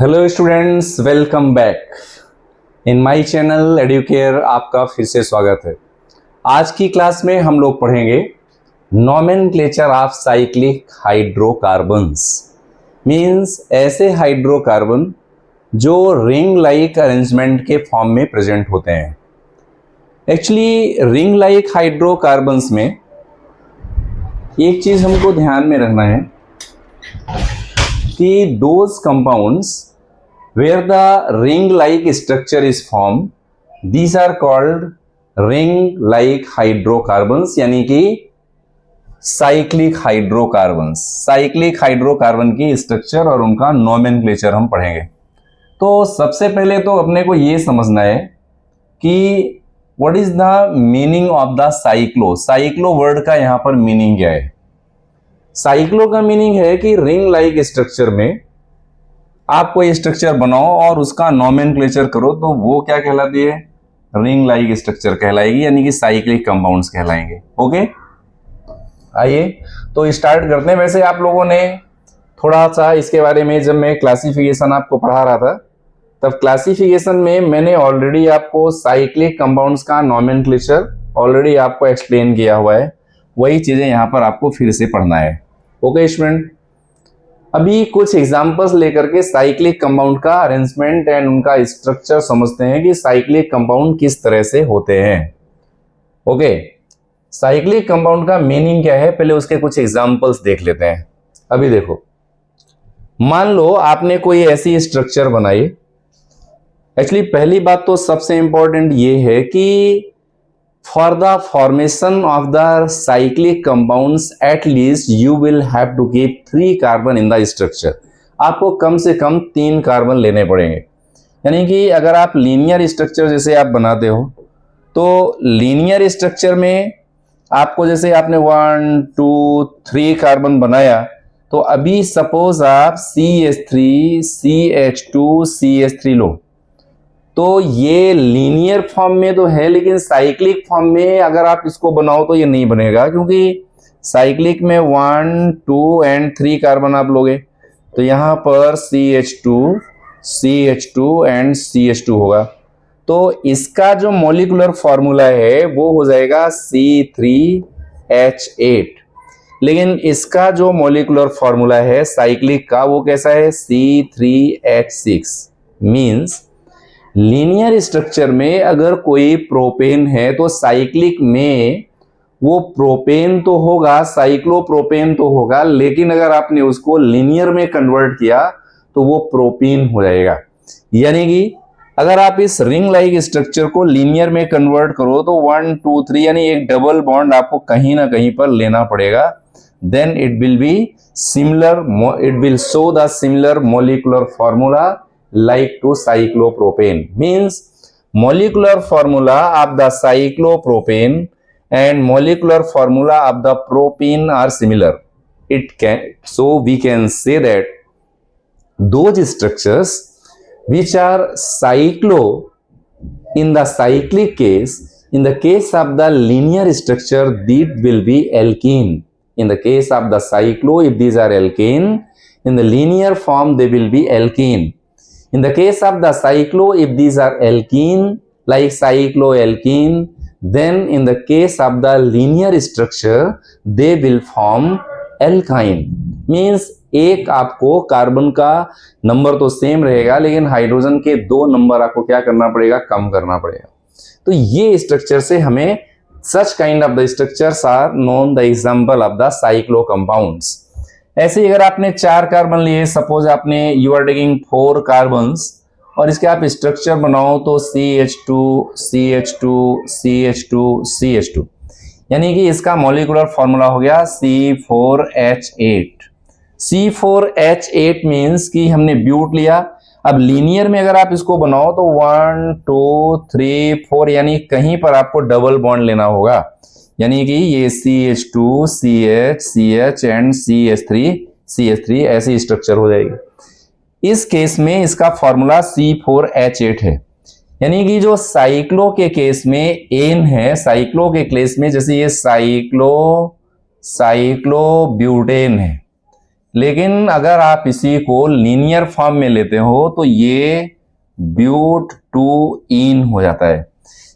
Hello students, welcome back in my channel Educare. आपका फिर से स्वागत है। आज की क्लास में हम लोग पढ़ेंगे nomenclature of cyclic hydrocarbons. Means ऐसे हाइड्रोकार्बन जो रिंग लाइक अरेंजमेंट के फॉर्म में प्रेजेंट होते हैं। एक्चुअली रिंग लाइक हाइड्रोकार्बन्स में एक चीज हमको ध्यान में रखना है कि those compounds where the ring-like structure is formed, these are called ring-like hydrocarbons, यानी कि साइक्लिक हाइड्रोकार्बन्स। साइक्लिक हाइड्रोकार्बन की स्ट्रक्चर और उनका नोमेनक्लेचर हम पढ़ेंगे। तो सबसे पहले तो अपने को ये समझना है कि what is the meaning of the cyclo. Cyclo word का यहां पर मीनिंग क्या है? साइक्लो का मीनिंग है कि रिंग लाइक स्ट्रक्चर में आप कोई स्ट्रक्चर बनाओ और उसका नोमेनक्लेचर करो तो वो क्या कहलाती है? रिंग लाइक स्ट्रक्चर कहलाएगी, यानी कि साइक्लिक कंपाउंड्स कहलाएंगे। ओके, आइए तो स्टार्ट करते हैं। वैसे आप लोगों ने थोड़ा सा इसके बारे में, जब मैं क्लासिफिकेशन आपको पढ़ा रहा था तब क्लासिफिकेशन में मैंने ऑलरेडी आपको साइक्लिक कंपाउंड्स का नोमेनक्लेचर ऑलरेडी आपको एक्सप्लेन किया हुआ है। वही चीजें यहाँ पर आपको फिर से पढ़ना है। ओके स्टूडेंट, अभी कुछ एग्जांपल्स लेकर के साइक्लिक कंपाउंड का अरेंजमेंट एंड उनका स्ट्रक्चर समझते हैं कि साइक्लिक कंपाउंड किस तरह से होते हैं। ओके, साइक्लिक कंपाउंड का मीनिंग क्या है, पहले उसके कुछ एग्जांपल्स देख लेते हैं। अभी देखो, मान लो आपने कोई ऐसी स्ट्रक्चर बनाई। एक्चुअली पहली बात तो सबसे इंपॉर्टेंट ये है कि for the formation of the cyclic compounds at least you will have to keep 3 carbon in the structure। आपको कम से कम 3 कार्बन लेने पड़ेंगे। यानी कि अगर आप लीनियर स्ट्रक्चर जैसे आप बनाते हो तो लीनियर स्ट्रक्चर में आपको जैसे आपने 1 2 3 कार्बन बनाया तो अभी सपोज आप CH3 CH2 CH3 लो तो ये लीनियर फॉर्म में तो है, लेकिन साइक्लिक फॉर्म में अगर आप इसको बनाओ तो ये नहीं बनेगा, क्योंकि साइक्लिक में 1 2 एंड 3 कार्बन आप लोगे तो यहां पर CH2 एंड CH2 होगा। तो इसका जो मॉलिक्यूलर फॉर्मूला है वो हो जाएगा C3H8, लेकिन इसका जो मॉलिक्यूलर फॉर्मूला है साइक्लिक का वो कैसा है? C3H6। मींस लीनियर स्ट्रक्चर में अगर कोई प्रोपेन है तो साइक्लिक में वो प्रोपेन तो होगा, साइक्लोप्रोपेन तो होगा, लेकिन अगर आपने उसको लीनियर में कन्वर्ट किया तो वो प्रोपीन हो जाएगा। यानी कि अगर आप इस रिंग लाइक स्ट्रक्चर को लीनियर में कन्वर्ट करो तो 1 2 3 यानी एक डबल बॉन्ड आपको कहीं ना कहीं पर लेना पड़ेगा। Then it will be similar, it will show the similar molecular formula like to cyclopropane। means molecular formula of the cyclopropane and molecular formula of the propene are similar। so we can say that those structures which are cyclo in the cyclic case, in the case of the linear structure that will be alkene। in the case of the cyclo, if these are alkane, in the linear form they will be alkene। in the case of the cyclo, if these are alkene like cycloalkene, then in the case of the linear structure they will form alkyne। means एक आपको carbon का number तो same रहेगा लेकिन hydrogen के 2 number आपको क्या करना पड़ेगा? कम करना पड़ेगा। तो ये स्ट्रक्चर से हमें such kind of the structures are known the example of the cyclo compounds। ऐसे ही अगर आपने 4 कार्बन लिए, सपोज आपने यू आर टेकिंग 4 कार्बन्स और इसके आप स्ट्रक्चर बनाओ तो CH2 CH2 CH2 CH2, यानी कि इसका मॉलिक्यूलर फॉर्मूला हो गया C4H8। C4H8 मींस कि हमने ब्यूट लिया। अब लीनियर में अगर आप इसको बनाओ तो 1 2 3 4 यानी कहीं पर आपको डबल बॉन्ड लेना होगा, यानी कि ये CH2 CH CH and CH3 ऐसी स्ट्रक्चर हो जाएगी। इस केस में इसका फॉर्मूला C4H8 है। यानी कि जो साइक्लो के केस में एन है, साइक्लो के केस में जैसे ये साइक्लोब्यूटेन है, लेकिन अगर आप इसी को लीनियर फॉर्म में लेते हो तो ये ब्यूट टू इन हो जाता है।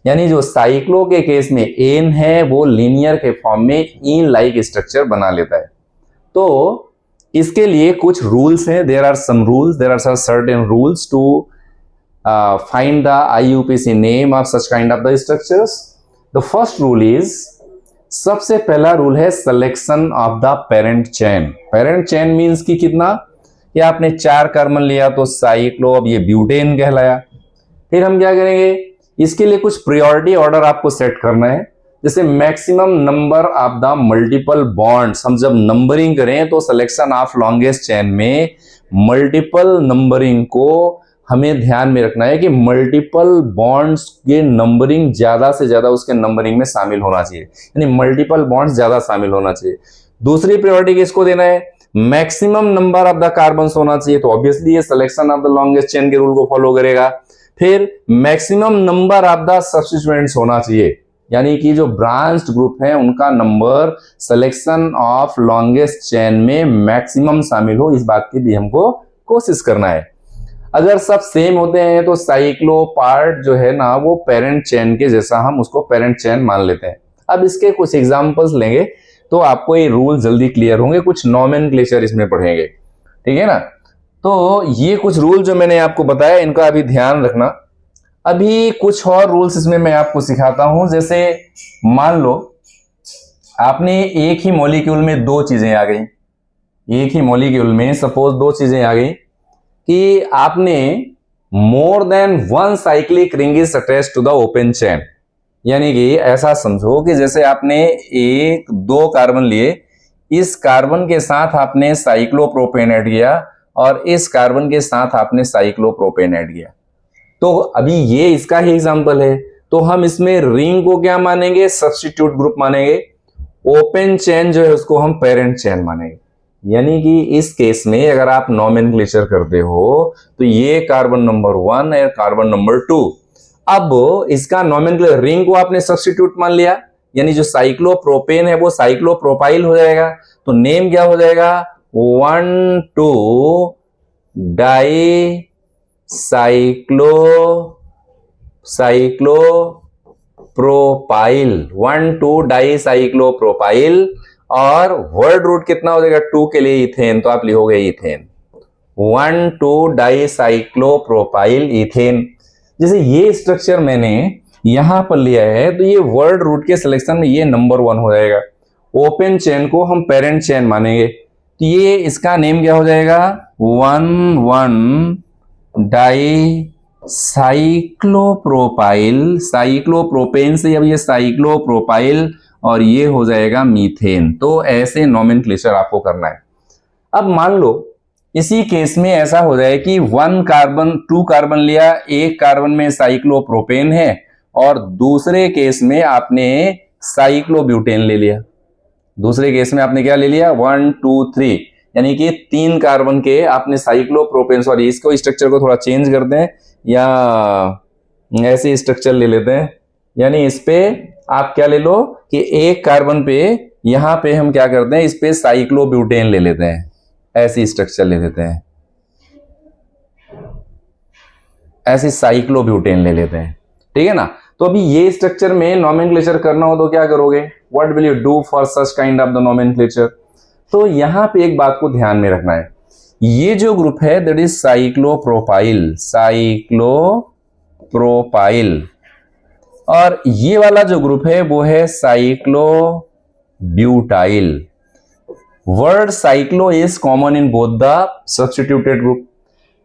यानी जो साइक्लो के केस में एन है वो लीनियर के फॉर्म में इन लाइक स्ट्रक्चर बना लेता है। तो इसके लिए कुछ रूल्स हैं, there are some rules, there are certain rules to find the IUPAC name of such kind of the structures. The first rule is, सबसे पहला रूल है selection of the parent chain. Parent chain means कि कितना, या आपने 4 carbon लिया तो cyclo, अब ये ब्यूटेन कहलाया। फिर हम क्या करेंगे, इसके लिए कुछ प्रायोरिटी ऑर्डर आपको सेट करना है। जैसे maximum number of the multiple bonds, हम जब नंबरिंग करें तो सिलेक्शन ऑफ लॉन्गेस्ट चेन में मल्टीपल नंबरिंग को हमें ध्यान में रखना है कि मल्टीपल बॉन्ड्स के नंबरिंग ज्यादा से ज्यादा उसके नंबरिंग में शामिल होना चाहिए, यानी मल्टीपल बॉन्ड्स ज्यादा शामिल होना चाहिए। दूसरी प्रायोरिटी किसको देना है, maximum number of the carbons होना चाहिए, तो ऑब्वियसली ये selection of the longest chain के रूल को फॉलो करेगा। फिर maximum number of the substituents होना चाहिए, यानी कि जो ब्रांच्ड ग्रुप है उनका number selection of longest chain में मैक्सिमम शामिल हो, इस बात की भी हमको कोशिश करना है। अगर सब सेम होते हैं तो साइक्लो पार्ट जो है ना वो पेरेंट चेन के जैसा, हम उसको पेरेंट चेन मान लेते हैं। अब इसके कुछ एग्जांपल्स लेंगे तो आपको ये रूल जल्दी क्लियर होंगे, कुछ नॉमेनक्लेचर इसमें पढ़ेंगे, ठीक है ना। तो ये कुछ रूल जो मैंने आपको बताया इनका अभी ध्यान रखना। अभी कुछ और रूल्स इसमें मैं आपको सिखाता हूं। जैसे मान लो आपने एक ही मॉलिक्यूल में 2 चीजें आ गई, एक ही मॉलिक्यूल में सपोज 2 चीजें आ गई कि आपने more than 1 cyclic ring is attached to the open chain. यानी कि ऐसा समझो कि जैसे आपने 2 कार्बन लिए, इस कार्बन के साथ आपने साइक्लोप्रोपेन ऐड किया और इस कार्बन के साथ आपने साइक्लोप्रोपेन ऐड किया। तो अभी ये इसका ही एग्जांपल है, तो हम इसमें रिंग को क्या मानेंगे, सब्स्टिट्यूट ग्रुप मानेंगे। ओपन चेन जो है उसको हम पेरेंट चेन मानेंगे। यानी कि इस केस में अगर आप नॉमेनक्लेचर करते हो तो ये कार्बन नंबर 1 है, कार्बन नंबर 2। अब इसका नॉमेनक्लेचर, रिंग को आपने सब्स्टिट्यूट मान लिया, यानी जो साइक्लोप्रोपेन है वो साइक्लोप्रोपाइल हो जाएगा। तो नेम क्या हो जाएगा, 1,2 डाई साइक्लोप्रोपाइल, 1,2 डाई साइक्लोप्रोपाइल। और वर्ड रूट कितना हो जाएगा, 2 के लिए इथेन, तो आप लिखोगे इथेन, 1,2 डाई साइक्लोप्रोपाइल इथेन। जैसे ये स्ट्रक्चर मैंने यहां पर लिया है तो ये वर्ड रूट के सिलेक्शन में ये नंबर 1 हो जाएगा। ओपन चेन को हम पेरेंट चेन मानेंगे, तो ये इसका नेम क्या हो जाएगा, 1,1 डाई साइक्लोप्रोपाइल, साइक्लोप्रोपेन से अब ये साइक्लोप्रोपाइल और ये हो जाएगा मीथेन। तो ऐसे नॉमेनक्लेचर आपको करना है। अब मान लो इसी केस में ऐसा हो जाए कि 2 कार्बन लिया, एक कार्बन में साइक्लोप्रोपेन है और दूसरे केस में आपने साइक्लोब्यूटेन ले लिया। दूसरे केस में आपने क्या ले लिया, 1, 2, 3, यानी कि 3 कार्बन के आपने साइक्लोप्रोपेन, सॉरी इसको स्ट्रक्चर को थोड़ा चेंज करते हैं या ऐसे स्ट्रक्चर ले लेते हैं। यानी इस पे आप क्या ले लो कि एक कार्बन पे यहां पे हम क्या करते हैं, इस पे साइक्लोब्यूटेन ले लेते हैं, ऐसी स्ट्रक्चर ले लेते हैं, ऐसे साइक्लोब्यूटेन ले लेते हैं, ठीक है ना। तो अभी ये स्ट्रक्चर में नॉमेनक्लेचर करना हो तो क्या करोगे, what will you do for such kind of the nomenclature. तो यहां पे एक बात को ध्यान में रखना है, ये जो ग्रुप है दैट इज साइक्लोप्रोपाइल, साइक्लोप्रोपाइल, और ये वाला जो ग्रुप है वो है साइक्लोब्यूटाइल। Word cyclo is common in both the substituted group.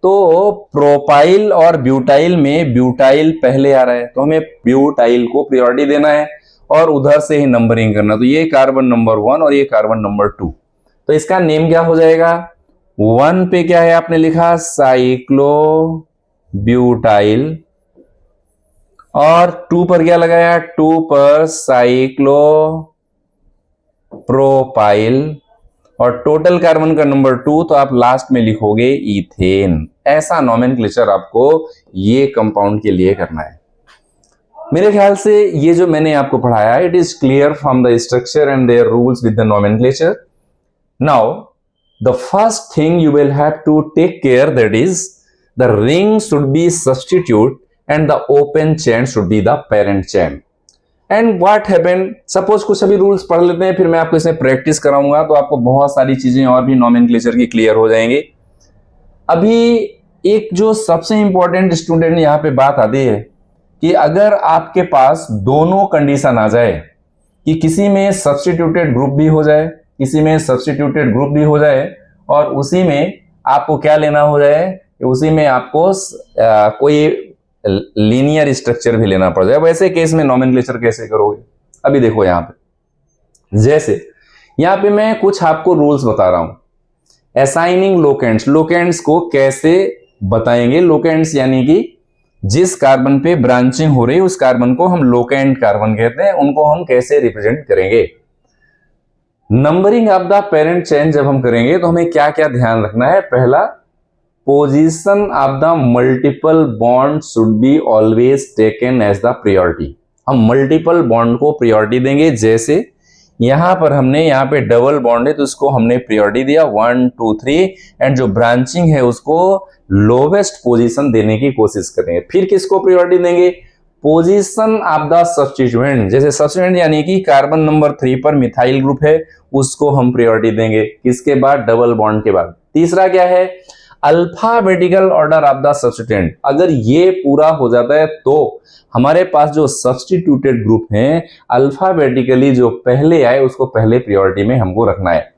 तो प्रोपाइल और ब्यूटाइल में ब्यूटाइल पहले आ रहा है तो हमें ब्यूटाइल को प्रायोरिटी देना है और उधर से ही नंबरिंग करना। तो ये कार्बन नंबर 1 और ये कार्बन नंबर 2, तो इसका नेम क्या हो जाएगा, 1 पे क्या है आपने लिखा साइक्लोब्यूटाइल और 2 पर क्या लगाया, 2 पर साइक्लोप्रोपाइल और टोटल कार्बन का नंबर 2, तो आप लास्ट में लिखोगे इथेन। ऐसा नॉमेनक्लेचर आपको ये कंपाउंड के लिए करना है। मेरे ख्याल से ये जो मैंने आपको पढ़ाया it is clear from the structure and their rules with the nomenclature. Now the first thing you will have to take care, that is the ring should be substitute and the open chain should be the parent chain. And what happened, suppose कुछ अभी rules पढ़ लेते हैं, फिर मैं आपको इसमें practice कराऊंगा तो आपको बहुत सारी चीजें और भी नॉमेनक्लेचर की क्लियर हो जाएंगी। अभी एक जो सबसे इंपॉर्टेंट स्टूडेंट यहाँ पे बात आती है कि अगर आपके पास दोनों कंडीशन आ जाए कि किसी में सब्स्टिट्यूटेड ग्रुप भी हो जाए, किसी में सब्स्टिट्यूटेड ग्रुप भी हो जाए, और उसी में आपको क्या लेना हो जाए, उसी में आपको कोई लीनियर स्ट्रक्चर भी लेना पड़ जाए, वैसे केस में नॉमेनक्लेचर कैसे करोगे? अभी देखो यहाँ पे, जैसे यहाँ पे मैं कुछ आपको रूल्स बता रहा हूं। असाइनिंग लोकेंट्स, लोकेंट्स को कैसे बताएंगे? लोकेंट्स यानी कि जिस कार्बन पे ब्रांचिंग हो रही है उस कार्बन को हम लोकेंट कार्बन कहते हैं, उनको हम कैसे रिप्रेजेंट करेंगे? Numbering of the parent chain जब हम करेंगे तो हमें क्या क्या ध्यान रखना है? पहला, position of the multiple bond should be always taken as the priority. हम मल्टीपल बॉन्ड को प्रायोरिटी देंगे, जैसे यहां पर हमने यहाँ पे डबल बॉन्ड है तो उसको हमने प्रायोरिटी दिया 1 2 3, एंड जो ब्रांचिंग है उसको लोवेस्ट पोजीशन देने की कोशिश करेंगे। फिर किसको प्रायोरिटी देंगे? पोजीशन ऑफ द सब्स्टिट्यूएंट, जैसे सब्स्टिट्यूएंट यानी कि कार्बन नंबर 3 पर मिथाइल ग्रुप है, उसको हम प्रायोरिटी देंगे, किसके बाद? डबल बॉन्ड के बाद। तीसरा क्या है? Alphabetical order of the substituent. अगर ये पूरा हो जाता है तो हमारे पास जो सब्स्टिट्यूटेड ग्रुप हैं अल्फाबेटिकली जो पहले आए उसको पहले प्रायोरिटी में हमको रखना है।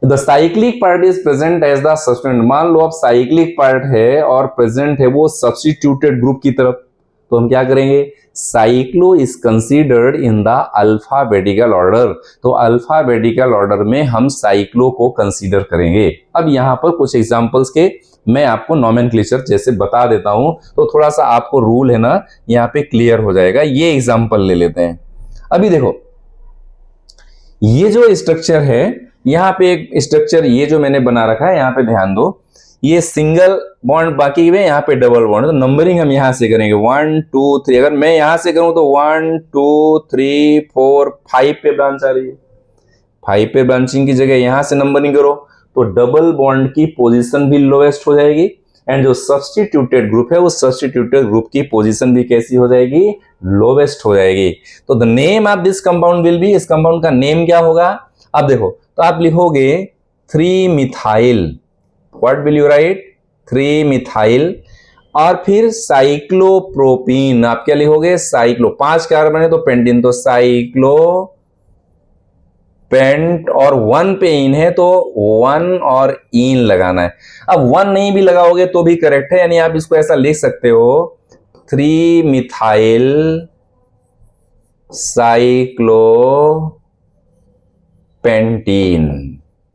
The cyclic part is present as the substituent. मान लो अब साइक्लिक पार्ट है और प्रेजेंट है वो सब्स्टिट्यूटेड ग्रुप की तरफ, तो हम क्या करेंगे? Cyclo is considered in the alphabetical order. तो अल्फाबेटिकल ऑर्डर में हम साइक्लो को कंसीडर करेंगे। अब यहां पर कुछ एग्जांपल्स के मैं आपको नॉमेनक्लेचर जैसे बता देता हूं तो थोड़ा सा आपको रूल है ना यहां पे क्लियर हो जाएगा। ये एग्जांपल ले लेते हैं। अभी देखो, ये जो स्ट्रक्चर है, यहां पे एक स्ट्रक्चर ये जो मैंने बना रखा है, यहां पे ध्यान दो, ये सिंगल बॉन्ड बाकी में, यहाँ पे डबल बॉन्ड, तो नंबरिंग हम यहां से करेंगे 1 2 3। अगर मैं यहां से करूं तो 1 2 3 4 5 पे ब्रांच आ रही है, 5 पे ब्रांचिंग की जगह यहां से नंबरिंग करो तो डबल बॉन्ड की पोजीशन भी लोएस्ट हो जाएगी, एंड जो सब्स्टिट्यूटेड ग्रुप है उस सब्स्टिट्यूटेड ग्रुप की पोजीशन भी कैसी हो जाएगी? लोवेस्ट हो जाएगी। तो the name of this compound will B, इस कंपाउंड का नेम क्या होगा? अब देखो, तो आप लिखोगे 3 methyl, what will you right? 3 methyl, और फिर साइक्लोप्रोपीन, आप क्या लिखोगे? साइक्लो, 5 कार्बन है तो पेंटीन, तो साइक्लो पेंट, और 1 पे इन है तो 1 और इन लगाना है। अब 1 नहीं भी लगाओगे तो भी करेक्ट है, यानी आप इसको ऐसा लिख सकते हो 3 methyl cyclopentene.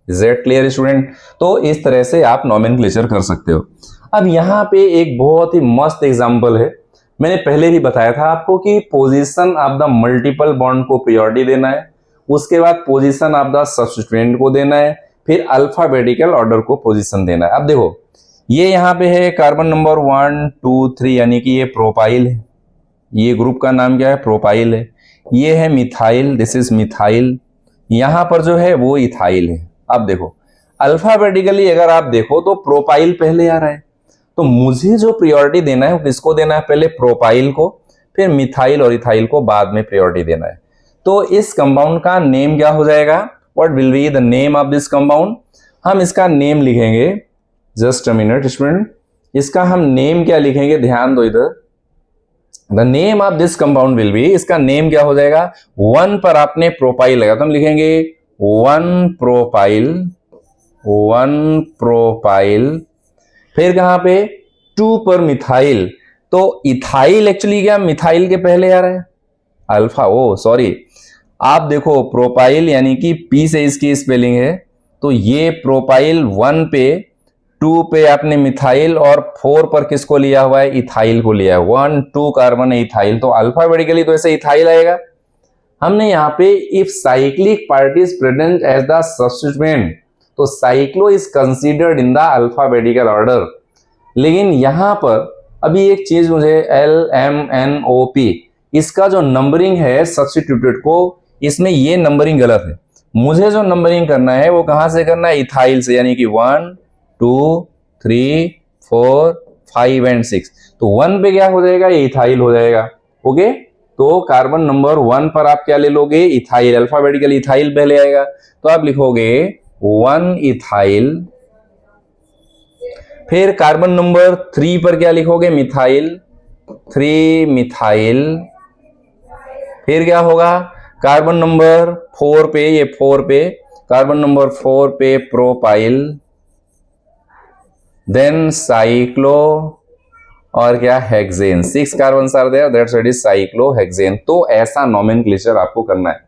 Is it clear student? तो इस तरह से आप नॉमेनक्लेचर कर सकते हो। अब यहां पे एक बहुत ही मस्त एग्जांपल है, मैंने पहले भी बताया था आपको कि position of the multiple bond को प्रायोरिटी देना है, उसके बाद पोजीशन ऑफ द सब्स्टिट्यूएंट को देना है, फिर अल्फाबेटिकल ऑर्डर को पोजीशन देना है। अब देखो, ये यहां पे है कार्बन नंबर 1 2 3, यानी कि ये प्रोपाइल है, ये ग्रुप का नाम क्या है? प्रोपाइल है। ये है मिथाइल, दिस इज मिथाइल, यहां पर जो है वो इथाइल है। अब देखो, अल्फाबेटिकली अगर आप देखो तो प्रोपाइल पहले आ रहा है, तो मुझे जो प्रायोरिटी देना है किसको देना है? पहले प्रोपाइल को, फिर मिथाइल और इथाइल को बाद में प्रायोरिटी देना है। तो इस कंपाउंड का नेम क्या हो जाएगा? What will be the name of this compound? हम इसका नेम लिखेंगे, जस्ट अ मिनट स्टूडेंट, इसका हम नेम क्या लिखेंगे? ध्यान दो इधर, the name of this compound will B, इसका नेम क्या हो जाएगा? 1 पर आपने प्रोपाइल लगा तो हम लिखेंगे 1 प्रोपाइल, 1 प्रोपाइल, फिर कहां पे? 2 पर मिथाइल, तो इथाइल एक्चुअली क्या मिथाइल के पहले आ रहा है? अल्फा, ओ सॉरी, आप देखो प्रोपाइल यानी कि पी से इसकी स्पेलिंग है, तो ये प्रोपाइल 1 पे, 2 पे आपने मिथाइल, और 4 पर किसको लिया हुआ है? इथाइल को लिया है। 1 2 कार्बन है इथाइल, तो अल्फाबेटिकली तो ऐसे इथाइल आएगा। हमने यहाँ पे if cyclic part is present as the substituent, तो cyclo is considered in the alphabetical order. लेकिन यहां पर अभी एक चीज मुझे LMNOP, इसका जो नंबरिंग है सब्स्टिट्यूटेड को, इसमें ये नंबरिंग गलत है। मुझे जो नंबरिंग करना है वो कहां से करना है, इथाइल से, यानी कि 1 2 3 4 5 एंड 6। तो 1 पे क्या हो जाएगा, ये इथाइल हो जाएगा। ओके, तो कार्बन नंबर 1 पर आप क्या ले लोगे, इथाइल, अल्फाबेटिकली इथाइल पहले आएगा, तो आप लिखोगे 1 इथाइल। फिर कार्बन नंबर 3 पर क्या लिखोगे, मिथाइल, 3 मिथाइल। फिर क्या होगा, कार्बन नंबर 4 पे, ये 4 पे, कार्बन नंबर 4 पे प्रोपाइल, देन साइक्लो, और क्या, hexane. 6 carbon are there, that's it is cyclohexane. तो ऐसा नोमेनक्लेचर आपको करना है।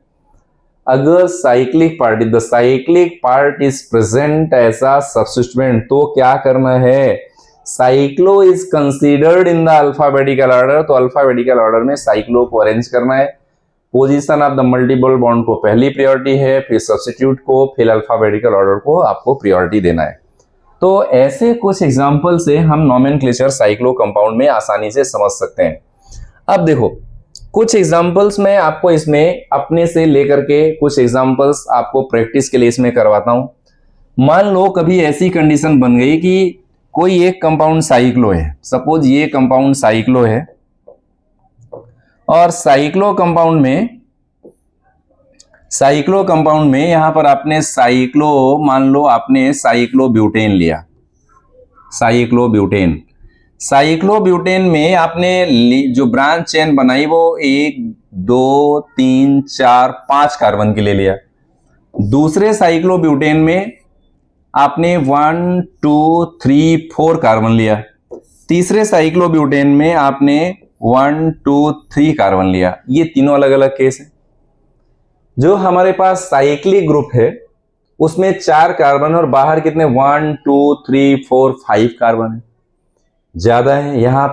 अगर cyclic part, the cyclic part is present as a substituent, तो क्या करना है, cyclo is considered in the alphabetical order, तो अल्फाबेटिकल ऑर्डर में साइक्लो को अरेंज करना है। Position of the multiple bond को पहली प्रायोरिटी है, फिर सब्स्टिट्यूट को, फिर अल्फाबेटिकल ऑर्डर को आपको प्रायोरिटी देना है। तो ऐसे कुछ एग्जाम्पल से हम नोमेनक्लेचर साइक्लो कंपाउंड में आसानी से समझ सकते हैं। अब देखो, कुछ एग्जाम्पल्स मैं आपको इसमें अपने से लेकर के कुछ एग्जाम्पल्स आपको प्रैक्टिस के लिए इसमें करवाता हूं। मान लो कभी ऐसी कंडीशन बन गई कि कोई एक कंपाउंड साइक्लो है, सपोज ये कंपाउंड साइक्लो है, और साइक्लो कंपाउंड में यहां पर आपने साइक्लो, मान लो आपने साइक्लोब्यूटेन लिया, साइक्लोब्यूटेन में आपने जो ब्रांच चेन बनाई वो 1 2 3 4 5 कार्बन की ले लिया। दूसरे साइक्लोब्यूटेन में आपने 1 2 3 4 कार्बन लिया। तीसरे साइक्लोब्यूटेन में आपने 1 2 3 कार्बन लिया। ये तीनों अलग अलग केस है। जो हमारे पास साइक्लिक ग्रुप है उसमें 4 कार्बन और बाहर कितने, 1 2 3 4 5 कार्बन है, ज्यादा है। यहाँ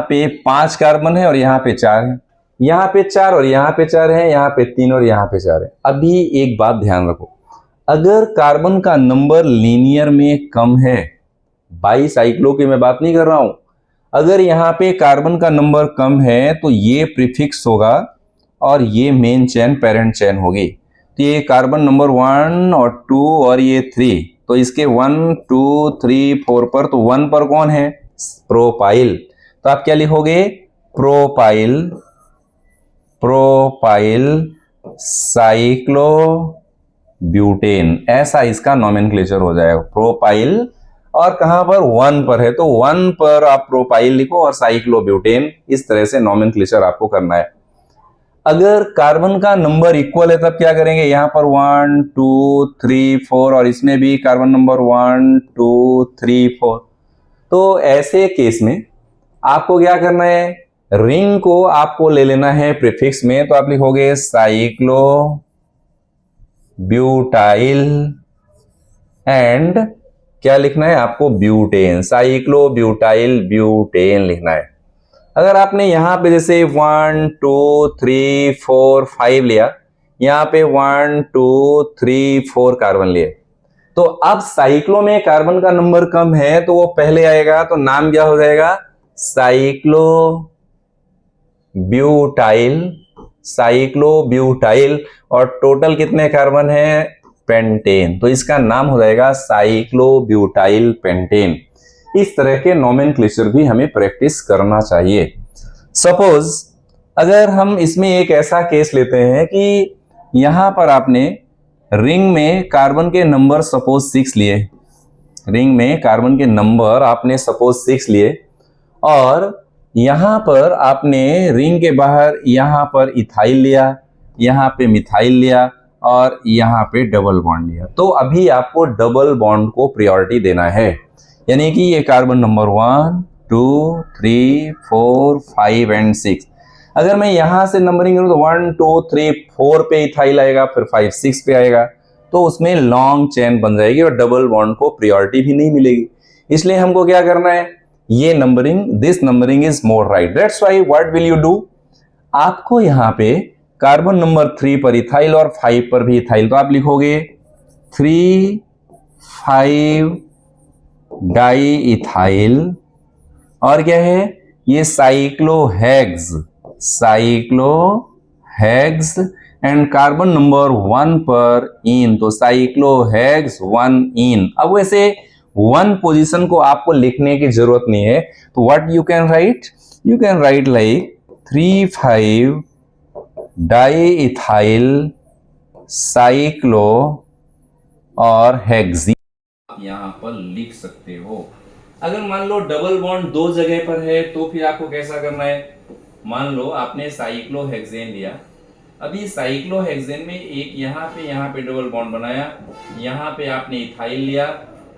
पे 5 कार्बन है और यहाँ पे 4 है, यहाँ पे 4 और यहाँ पे 4 है, यहाँ पे 3 और यहाँ पे 4 है। अभी एक बात ध्यान रखो, अगर कार्बन का नंबर लीनियर में कम है, बाई साइक्लो की मैं बात नहीं कर रहा हूं, अगर यहाँ पे कार्बन का नंबर कम है तो ये प्रीफिक्स होगा और ये मेन चेन पेरेंट चेन होगी। तो ये कार्बन नंबर 1 और 2 और ये 3, तो इसके 1 2 3 4 पर, तो 1 पर कौन है, प्रोपाइल। तो आप क्या लिखोगे, प्रोपाइल साइक्लोब्यूटेन, ऐसा इसका नोमेनक्लेचर हो जाएगा, प्रोपाइल। और कहां पर, 1 पर है, तो 1 पर आप प्रोपाइल लिखो और साइक्लोब्यूटेन, इस तरह से नोमेनक्लेचर आपको करना है। अगर कार्बन का नंबर इक्वल है तब क्या करेंगे, यहां पर 1 2 3 4 और इसमें भी कार्बन नंबर 1 2 3 4। तो ऐसे केस में आपको क्या करना है, रिंग को आपको ले लेना है प्रीफिक्स में, तो आप लिखोगे साइक्लोब्यूटाइल एंड क्या लिखना है आपको, ब्यूटेन, साइक्लोब्यूटाइल ब्यूटेन लिखना है। अगर आपने यहां पे जैसे 1 2 3 4 5 लिया, यहां पे 1 2 3 4 कार्बन लिए, तो अब साइक्लो में कार्बन का नंबर कम है तो वो पहले आएगा, तो नाम क्या हो जाएगा, साइक्लोब्यूटाइल, और टोटल कितने कार्बन है, पेंटेन, तो इसका नाम हो जाएगा साइक्लोब्यूटाइल पेंटेन। इस तरह के नोमेनक्लेचर भी हमें प्रैक्टिस करना चाहिए। सपोज अगर हम इसमें एक ऐसा केस लेते हैं कि यहां पर आपने रिंग में कार्बन के नंबर सपोज 6 लिए, रिंग में कार्बन के नंबर आपने सपोज 6 लिए, और यहां पर आपने रिंग के बाहर यहां पर इथाइल लिया, यहां पे मिथाइल लिया और यहां पे डबल बॉन्ड लिया। तो अभी आपको डबल बॉन्ड को प्रायोरिटी देना है, यानी कि ये कार्बन नंबर 1 2 3 4 5 एंड 6। अगर मैं यहां से नंबरिंग करूं तो 1 2 3 4 पे इथाइल आएगा, फिर 5 6 पे आएगा, तो उसमें लॉन्ग चेन बन जाएगी और डबल बॉन्ड को प्रायोरिटी भी नहीं मिलेगी। इसलिए हमको क्या करना है, ये numbering, this numbering is more right, that's why what will you do, आपको यहां पे कार्बन नंबर 3 पर इथाइल और 5 पर भी इथाइल, तो आप लिखोगे 3 5 डाई इथाइल, और क्या है ये साइक्लोहेक्स एंड कार्बन नंबर 1 पर इन, तो साइक्लोहेक्स 1 इन। अब वैसे 1 पोजीशन को आपको लिखने की जरूरत नहीं है, तो what you can write, you can write like 3,5 di ethyl cyclo और हेक्सी यहां पर लिख सकते हो। अगर मान लो डबल बॉन्ड दो जगह पर है तो फिर आपको कैसा करना है, मान लो आपने साइक्लोहेक्सेन लिया, अभी साइक्लोहेक्सेन में एक यहाँ पे डबल बॉन्ड बनाया, यहाँ पे आपने इथाइल लिया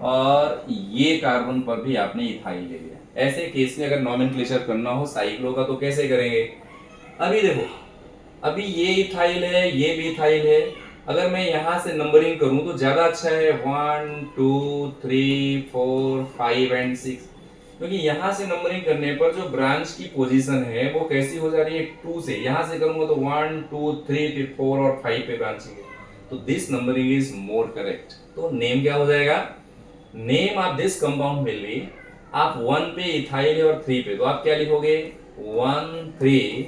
और ये कार्बन पर भी आपने इथाइल ले लिया। ऐसे केस में अगर नॉमेनक्लेचर करना हो साइक्लो का तो कैसे करेंगे, अभी देखो अभी ये इथाइल है, ये भी इथाइल है, अगर मैं यहां से नंबरिंग करूं तो ज्यादा अच्छा है 1 2 3 4 5 एंड 6, क्योंकि यहां से नंबरिंग करने पर जो ब्रांच की पोजीशन है वो कैसी हो जा रही है 2 से, यहां से करूंगा तो 1 2 3 फिर 4 और 5 पे ब्रांचिंग है, तो this numbering is more correct. तो नेम क्या हो जाएगा, name of this compound will B, आप 1 पे इथाइल है और 3 पे, तो आप क्या लिखोगे 1 3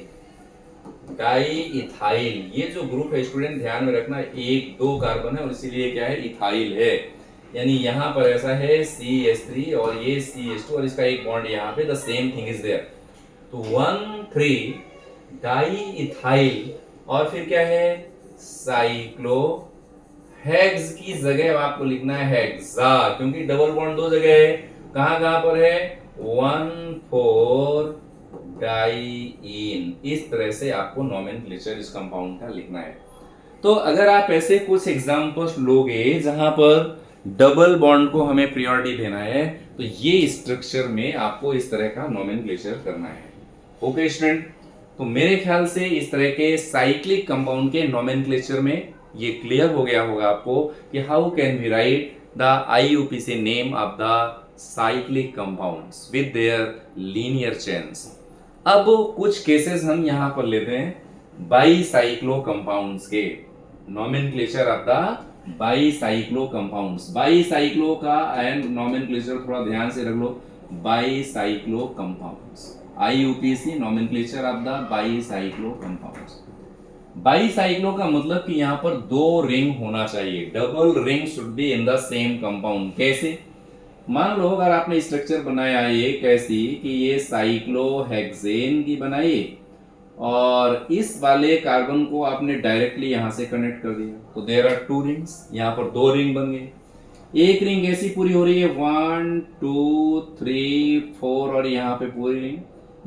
डाई इथाइल। ये जो ग्रुप है स्टूडेंट ध्यान में रखना, 1 2 कार्बन है और इसीलिए क्या है इथाइल है, यानी यहां पर ऐसा है CH3 और ये CH2 और इसका एक बॉन्ड यहां पे, the same thing is there. तो 1 3 डाई इथाइल और फिर क्या है साइक्लो हेक्स की जगह आपको लिखना है हेक्सा, क्योंकि डबल बॉन्ड दो जगह है, कहां कहां पर है 1 4 डाइइन। इस तरह से आपको नॉमेनक्लेचर इस कंपाउंड का लिखना है। तो अगर आप ऐसे कुछ एग्जांपल्स लोगे जहां पर डबल बॉन्ड को हमें प्रायोरिटी देना है, तो ये स्ट्रक्चर में आपको इस तरह का नॉमेनक्लेचर करना है। ओके स्टूडेंट, तो मेरे ख्याल से इस तरह के साइक्लिक कंपाउंड के नॉमेनक्लेचर में ये क्लियर हो गया होगा आपको कि how can we write the IUPAC name of the cyclic compounds with their linear chains. अब कुछ केसेस हम यहां पर लेते हैं बाईसाइक्लो कंपाउंड्स के, nomenclature of the bicyclo compounds. Bicyclo का एंड नॉमेनक्लेचर थोड़ा ध्यान से रख लो, bicyclo compounds, IUPAC nomenclature of the bicyclo compounds. Bicyclo का मतलब कि यहां पर दो रिंग होना चाहिए, double ring should be in the same compound. कैसे, मान लो अगर आपने स्ट्रक्चर बनाया ये कैसी कि ये साइक्लोहेक्सेन की बनाई और इस वाले कार्बन को आपने डायरेक्टली यहां से कनेक्ट कर दिया, तो देयर आर 2 रिंग्स, यहां पर 2 रिंग बन गए। एक रिंग ऐसी पूरी हो रही है 1 2 3 4 और यहाँ पे पूरी रिंग,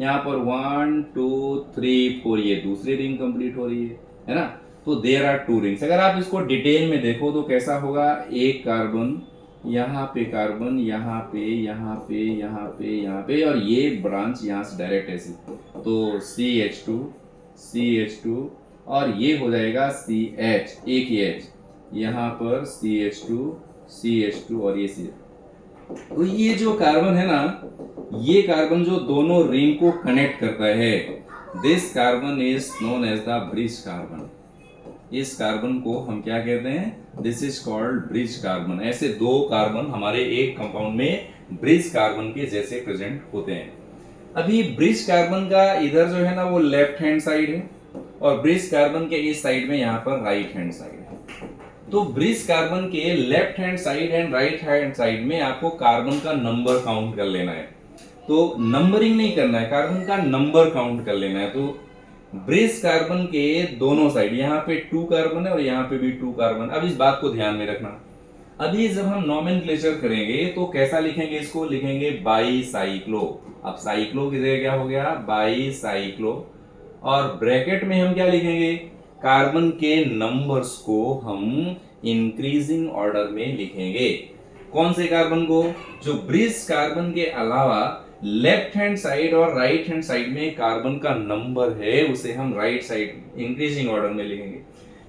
यहाँ पर 1 2 3 4 ये दूसरी रिंग कंप्लीट हो रही है ना। तो देयर आर 2 रिंग्स। अगर आप इसको डिटेल में देखो तो कैसा होगा, एक कार्बन यहाँ पे, कार्बन यहाँ पे, यहाँ पे, यहाँ पे, यहाँ पे और ये ब्रांच यहाँ से डायरेक्ट ऐसी, तो CH2 CH2 और ये हो जाएगा CH, एक ही H, यहाँ पर CH2 CH2 और ये CH। तो ये जो कार्बन है ना, ये कार्बन जो दोनों रिंग को कनेक्ट करता है, this carbon is known as the bridge carbon. इस कार्बन को हम क्या कहते हैं, this is called bridge carbon. ऐसे दो कार्बन हमारे एक कंपाउंड में ब्रिज कार्बन के जैसे प्रेजेंट होते हैं। अभी ब्रिज कार्बन का इधर जो है ना वो लेफ्ट हैंड साइड है और ब्रिज कार्बन के इस साइड में यहाँ पर राइट हैंड साइड है। तो ब्रिज कार्बन के left hand side and right hand side में आपको कार्बन का नंबर काउंट कर लेना है। तो नंबरिंग नहीं करना है, कार्बन का नंबर काउंट कर लेना है। तो ब्रिज कार्बन के दोनों साइड, यहाँ पे 2 कार्बन है और यहाँ पे भी 2 कार्बन। अब इस बात को ध्यान में रखना, अभी जब हम नॉमेनक्लेचर करेंगे तो कैसा लिखेंगे, इसको लिखेंगे बाईसाइक्लो। अब साइक्लो की जगह क्या हो गया, बाईसाइक्लो, और ब्रैकेट में हम क्या लिखेंगे, कार्बन के नंबर्स को हम इंक्रीजिंग ऑर्डर में लिखेंगे। कौन से कार्बन को, जो ब्रिज कार्बन के अलावा लेफ्ट हैंड साइड और राइट हैंड साइड में कार्बन का नंबर है, उसे हम राइट साइड इंक्रीजिंग ऑर्डर में लिखेंगे।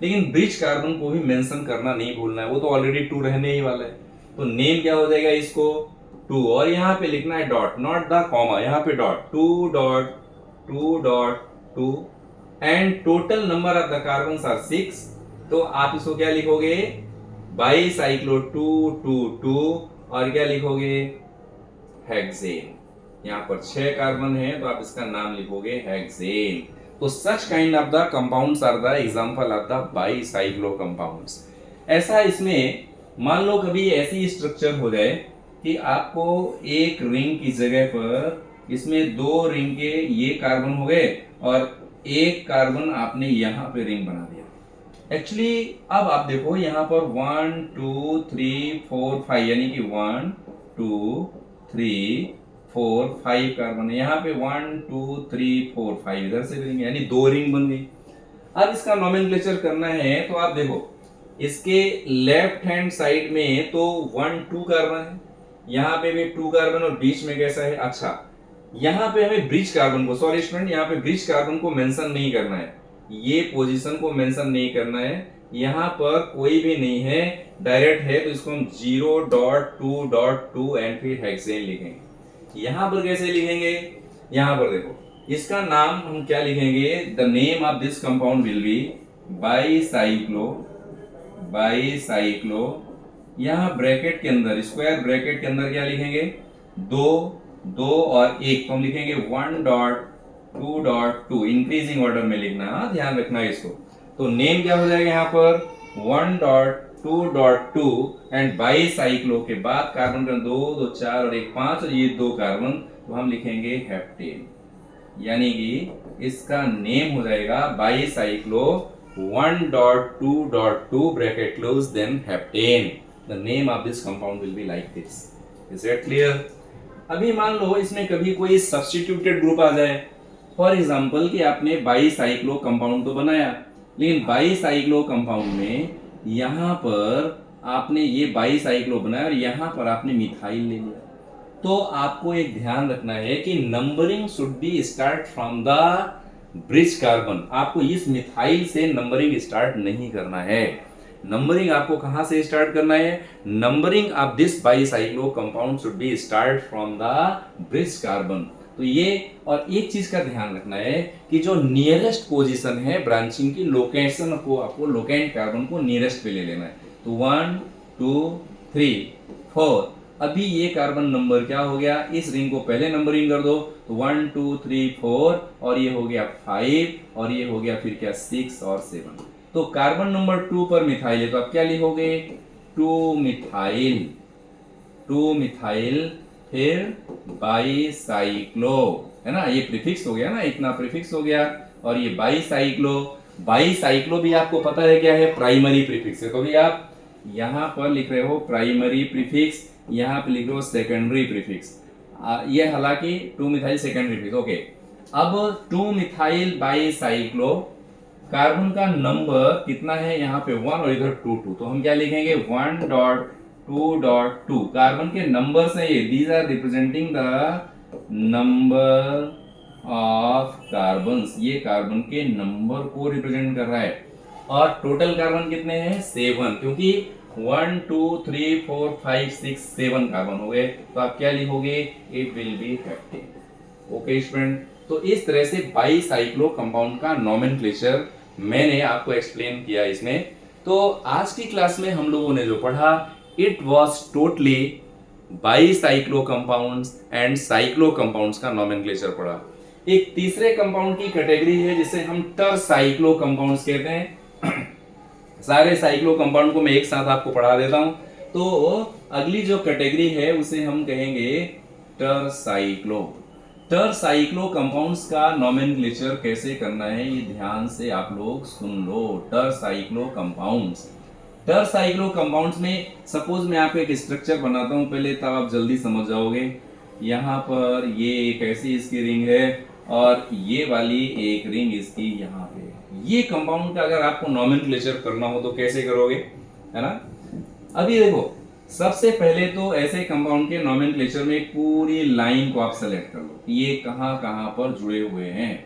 लेकिन ब्रिज कार्बन को भी मेंशन करना नहीं भूलना है, वो तो ऑलरेडी 2 रहने ही वाला है। तो नेम क्या हो जाएगा इसको 2, और यहाँ पे लिखना है डॉट, नॉट द कॉमा, यहाँ पे dot, 2.2.2 and total number of the carbon are 6। तो आप इसको क्या लिखोगे, बाईसाइक्लो 222 और क्या लिखोगे, हेक्सेन। यहाँ पर 6 कार्बन है तो आप इसका नाम लिखोगे हेक्सेन। तो such kind of the compounds are the example of the bicyclo compounds. ऐसा इसमें मान लो कभी ऐसी स्ट्रक्चर हो जाए कि आपको एक रिंग की जगह पर इसमें दो रिंग के ये कार्बन हो गए और एक कार्बन आपने यहाँ पे रिंग बना दिया। एक्चुअली अब आप देखो यहाँ पर 1 2 3 4 5 यानी कि 1 2 3 4 5 कार्बन है। यहाँ पे 1 2 3 4 5 इधर से रिंग यानी दो रिंग बन गई। अब इसका नोमेनक्लेचर करना है तो आप देखो इसके लेफ्ट हैंड साइड में तो 1 2 कार्बन है, यहाँ पे भी 2 कार्बन और बीच में कैसा है, अच्छा यहाँ पे हमें ब्रिज कार्बन को, सॉरी स्टूडेंट यहाँ पे ब्रिज कार्बन को मेंशन नहीं करना है, ये पोजीशन को मेंशन नहीं करना है, यहाँ पर कोई भी नहीं है, डायरेक्ट है तो इसको हम 0.2.2 एंड फिर हेक्सेन लिखेंगे। यहाँ पर कैसे लिखेंगे, यहाँ पर देखो इसका नाम हम क्या लिखेंगे, the name of this compound will B bicyclo, bicyclo, यहाँ ब्रैकेट के अंदर स्क्वायर ब्रैकेट के अंदर क्या लिखेंगे, दो दो और एक, तो हम लिखेंगे 1.2.2 इंक्रीजिंग ऑर्डर में लिखना, ध्यान रखना है इसको। तो नेम क्या हो जाएगा यहाँ पर 1.2.2 एंड बाईसाइक्लो के बाद कार्बन का 2 2 4 और 1 5 और ये दो कार्बन, तो हम लिखेंगे हेप्टेन, यानी कि इसका नेम हो जाएगा bicyclo 1.2.2 bracket close then heptane. The name of this compound will be like this. Is it clear? अभी मान लो इसमें कभी कोई सब्स्टिट्यूटेड ग्रुप आ जाए, फॉर एग्जांपल कि आपने बाईसाइक्लो कंपाउंड तो बनाया, लेकिन बाईसाइक्लो कंपाउंड में यहाँ पर आपने ये बाईसाइक्लो बनाया और यहाँ पर आपने मिथाइल ले लिया, तो आपको एक ध्यान रखना है कि numbering should be start from the bridge carbon. आपको इस मिथाइल से नंबरिंग स्टार्ट नहीं करना है। नंबरिंग आपको कहां से स्टार्ट करना है, numbering of this bicyclo compound should be start from the bridge carbon. तो ये, और एक चीज का ध्यान रखना है कि जो नियरेस्ट पोजीशन है ब्रांचिंग की, लोकेशन को आपको लोकेंट कार्बन को नियरेस्ट पे ले लेना है। तो 1 2 3 4, अभी ये कार्बन नंबर क्या हो गया, इस रिंग को पहले नंबरिंग कर दो, तो 1 2 3 4 और ये हो गया 5 और ये हो गया फिर क्या 6 और 7। तो कार्बन नंबर 2 पर मिथाइल है, तो आप क्या लिखोगे 2 मिथाइल, 2 मिथाइल फिर बाईसाइक्लो, है ना, ये प्रीफिक्स हो गया ना, इतना प्रीफिक्स हो गया, और ये बाईसाइक्लो, बाईसाइक्लो भी आपको पता है क्या है, प्राइमरी प्रीफिक्स है, तो भी आप यहाँ पर लिख रहे हो प्राइमरी प्रीफिक्स, यहाँ पे लिख रहे हो सेकेंडरी प्रीफिक्स, ये हालांकि 2 मिथाइल सेकेंडरी प्रीफिक्स। ओके, अब 2 मिथाइल बाईसाइक्लो, कार्बन का नंबर कितना है यहाँ पे 1 और इधर 2 2, तो हम क्या लिखेंगे 1.2.2, कार्बन के नंबर से ये, these are representing the number of carbons, ये कार्बन के नंबर को रिप्रेजेंट कर रहा है, और टोटल कार्बन कितने हैं 7, क्योंकि 1 2 3 4 5 6 7 कार्बन हो गए, तो आप क्या लिखोगे, it will B 15। Okay student, तो इस तरह से बाईसाइक्लो कंपाउंड का नोमेनक्लेचर मैंने आपको एक्सप्लेन किया इसमें। तो आज की क्लास में हम लोगों ने जो पढ़ा, it was totally bicyclo compounds and cyclo compounds का नोमेनक्लेचर पढ़ा। एक तीसरे कंपाउंड की कैटेगरी है जिसे हम टरसाइक्लो कंपाउंड्स कहते हैं। सारे साइक्लो कंपाउंड को मैं एक साथ आपको पढ़ा देता हूं। तो अगली जो कैटेगरी है उसे हम कहेंगे टरसाइक्लो। टरसाइक्लो कंपाउंड्स का नोमेनक्लेचर कैसे करना है ये ध्यान से आप लोग सुन लो। टरसाइक्लो कंपाउंड्स, टरसाइक्लो कंपाउंड्स में सपोज मैं आपको एक स्ट्रक्चर बनाता हूं पहले, तब आप जल्दी समझ जाओगे। यहाँ पर ये एक ऐसी इसकी रिंग है और ये वाली एक रिंग इसकी यहाँ पे। ये कंपाउंड का अगर आपको नोमेनक्लेचर करना हो तो कैसे करोगे, है ना। अभी देखो, सबसे पहले तो ऐसे कंपाउंड के नोमेनक्लेचर में एक पूरी लाइन को आप सेलेक्ट कर लो, ये कहां कहां पर जुड़े हुए हैं।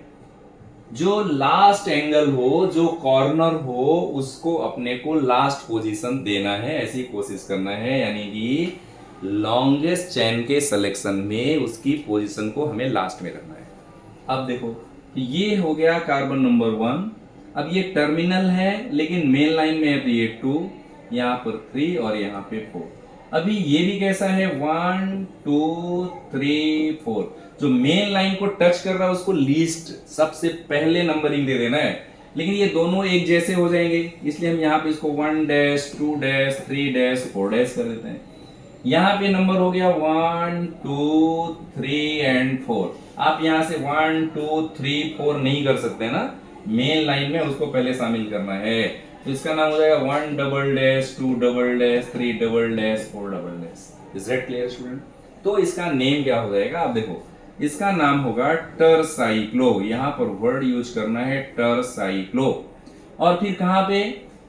जो लास्ट एंगल हो, जो कॉर्नर हो, उसको अपने को लास्ट पोजीशन देना है, ऐसी कोशिश करना है, यानी कि लॉन्गेस्ट चेन के सिलेक्शन में उसकी पोजीशन को हमें लास्ट में रखना है। अब देखो, ये हो गया कार्बन नंबर 1। अब ये टर्मिनल है लेकिन मेन लाइन में है, तो ये 2, यहाँ पर 3 और यहाँ पे 4। अभी ये भी कैसा है 1 2 3 4। जो मेन लाइन को टच कर रहा है उसको लीस्ट सबसे पहले नंबरिंग दे देना है, लेकिन ये दोनों एक जैसे हो जाएंगे, इसलिए हम यहाँ पे इसको 1 डैश 2 डैश 3 डैश 4 डैश कर देते हैं। यहाँ पे नंबर हो गया 1 2 3 एंड 4। आप यहाँ से 1 2 3 4 नहीं कर सकते ना, मेन लाइन में उसको पहले शामिल करना है। तो इसका नाम हो जाएगा 1 double dash 2 double dash 3 double dash 4 double dash. Is that clear student? तो इसका नेम क्या हो जाएगा, आप देखो, इसका नाम होगा टरसाइक्लो। यहाँ पर वर्ड यूज करना है टरसाइक्लो। और फिर कहाँ पे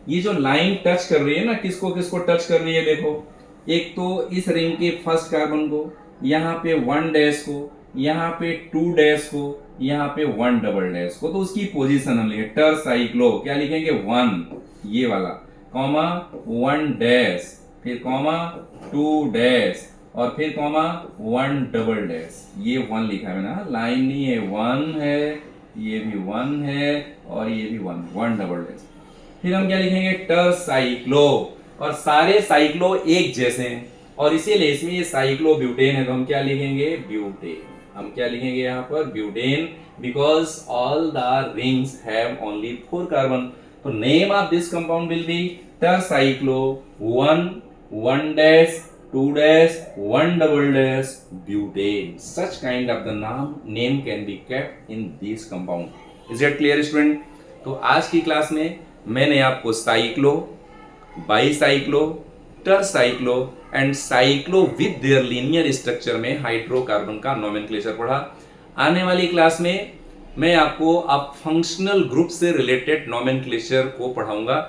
ये जो लाइन टच कर रही है ना, किसको किसको टच कर रही है, देखो, एक तो इस रिंग के फर्स्ट कार्बन को, यहाँ पे 1 डैश को, यहाँ पे 2 डैश को, यहाँ पे 1 डबल डैश को। तो उसकी पोजीशन हम लिखेंगे टरसाइक्लो, क्या लिखेंगे 1 ये वाला, कॉमा 1 डैश, फिर कॉमा 2 डैश, और फिर कॉमा 1 डबल डैश। ये 1 लिखा है ना, लाइन नहीं है, 1 है, ये भी 1 है, और ये भी 1 डबल डैश। फिर हम क्या लिखेंगे टरसाइक्लो, और सारे साइक्लो एक जैसे हैं, और इसीलिए इसमें ये साइक्लो ब्यूटेन है, तो हम क्या लिखेंगे ब्यूटेन। हम क्या लिखेंगे यहाँ पर butane, because all the rings have only 4 carbon. तो name of this compound will be tercyclo 1 dash 2 dash 1 double dash butane. Such kind of the name can be kept in these compound. Is that clear student? तो आज की class में मैंने आपको cyclo, bicyclo, tercyclo and cyclo with their linear structure में hydrocarbon का nomenclature पढ़ा। आने वाली क्लास में मैं आपको अब फंक्शनल ग्रुप से रिलेटेड नोमेनक्लेचर को पढ़ाऊंगा।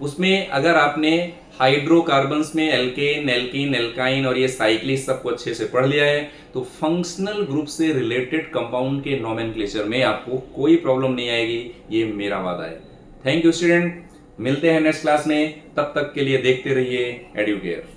उसमें अगर आपने हाइड्रोकार्बन्स में एल्केन, एल्कीन, एल्काइन और ये साइक्लिक सबको अच्छे से पढ़ लिया है, तो फंक्शनल ग्रुप से रिलेटेड कंपाउंड के नोमेनक्लेचर में आपको कोई प्रॉब्लम नहीं आएगी, ये मेरा वादा है। थैंक यू स्टूडेंट, मिलते हैं नेक्स्ट क्लास में, तब तक के लिए देखते रहिए एडुकेयर।